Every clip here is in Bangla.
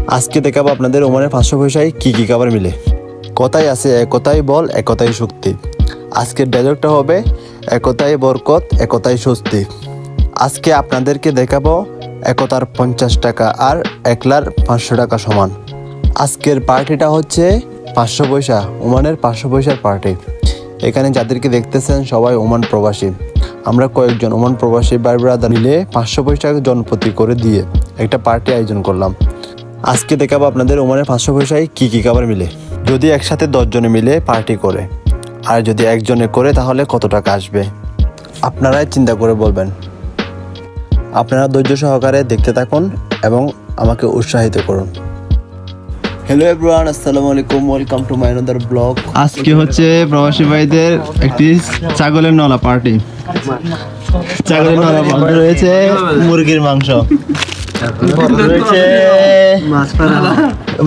আজকে দেখাবো আপনাদের ওমানের 500 পয়সায় কি কি খাবার মিলে। কথাই আছে একতাই বল একতাই শক্তি। আজকের ডায়লগটা হবে একতাই বরকত একতাই স্বস্তি। আজকে আপনাদেরকে দেখাবো একতার 50 টাকা আর একলার 500 টাকা সমান। আজকের পার্টিটা হচ্ছে 500 পয়সা, ওমানের 500 পয়সার পার্টি। এখানে যাদেরকে দেখতেছেন সবাই ওমান প্রবাসী। আমরা কয়েকজন ওমান প্রবাসী ভাই ব্রাদার মিলে 500 পয়সা জনপ্রতি করে দিয়ে একটা পার্টি আয়োজন করলাম। আজকে দেখাবো আপনাদের ওমানের 500 পয়সায় কি কি খাবার মিলে। যদি একসাথে 10 জনে মিলে পার্টি করে আর যদি একজনে করে তাহলে কত টাকা আসবে আপনারাই চিন্তা করে বলবেন। আপনারা ধৈর্য সহকারে দেখতে থাকুন এবং আমাকে উৎসাহিত করুন। হ্যালো এভরিওয়ান, আসসালামু আলাইকুম, welcome to my another blog. আজকে হচ্ছে প্রবাসী ভাইদের একটি ছাগলের নলা পার্টি। ছাগলের নলা পার্টি রয়েছে মুরগির মাংস, রয়েছে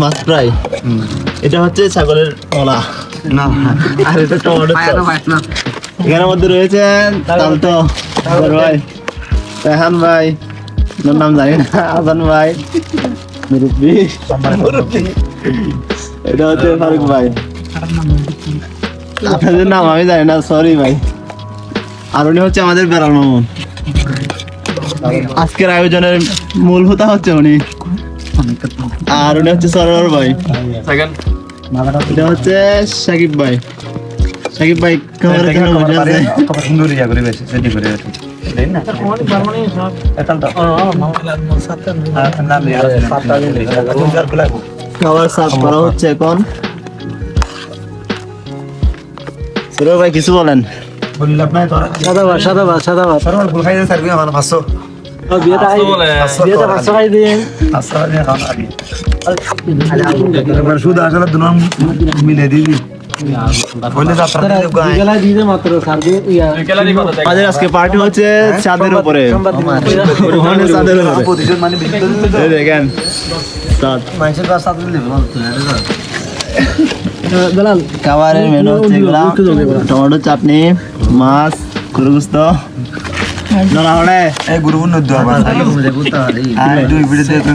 মাছ ফ্রাই। এটা হচ্ছে ছাগলের নলা, আর এটা টমেটো সস। এখানের মধ্যে রয়েছে তালতো ভাই, রেহান ভাই, ওর নাম জানি না, আজান ভাই, মুরব্বি, এটা হচ্ছে ফারুক ভাই। আপনাদের নাম আমি জানি না, সরি ভাই। আর উনি হচ্ছে আমাদের বেড়াল মামুন। আজকের আয়োজনের মূল হোতা হচ্ছে উনি, আর উনি হচ্ছে সরোয়ার ভাই। এটা হচ্ছে সাকিব ভাই। সাকিব ভাই খাবারের জন্য বসে আছে। খাবার সার্ভ করা হচ্ছে এখন। সরোয়ার ভাই কিছু বলেন। আমাদের আজকে পার্টি হচ্ছে চাঁদের উপরে, দেখেন খাবারের মেনু হচ্ছে টমেটো চাটনি, মাছ, গরু গোস্ত,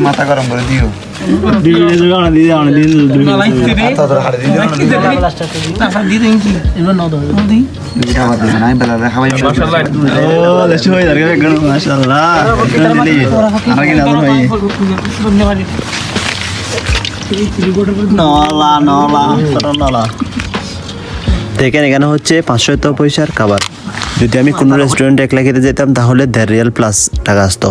মাথা গরম করে দিও। দেখেন এখানে হচ্ছে 500 পয়সার খাবার। যদি আমি কোনো রেস্টুরেন্টে একলা খেতে যেতাম তাহলে 1.5 রিয়াল প্লাস টাকা আসতো।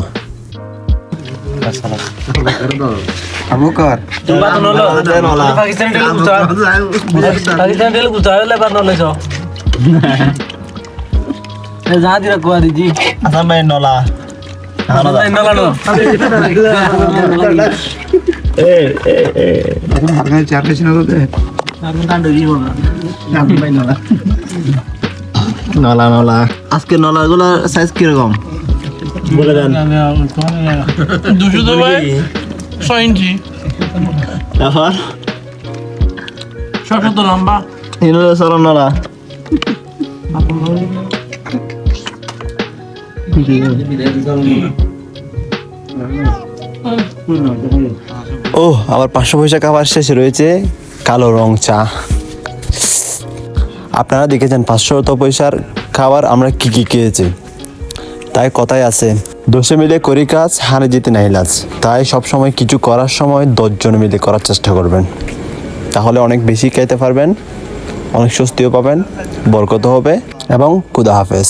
নলা নলা আজকে নলা গুলার সাইজ কিরকম বলে দেন। 200 ভাই 6 ইঞ্চি, তারপর 600 লম্বা। সরম নলা ও আবার 500 পয়সা খাবার শেষে রয়েছে কালো রং চা। আপনারা দেখেছেন 500 পয়সার খাবার আমরা কি কি খেয়েছি। তাই কথাই আছে, দোষে মিলে করি কাজ, হারে জিতে নাই লাজ। তাই সবসময় কিছু করার সময় 10 জন মিলে করার চেষ্টা করবেন, তাহলে অনেক বেশি খাইতে পারবেন, অনেক স্বস্তিও পাবেন, বরকত হবে এবং খুদা হাফেজ।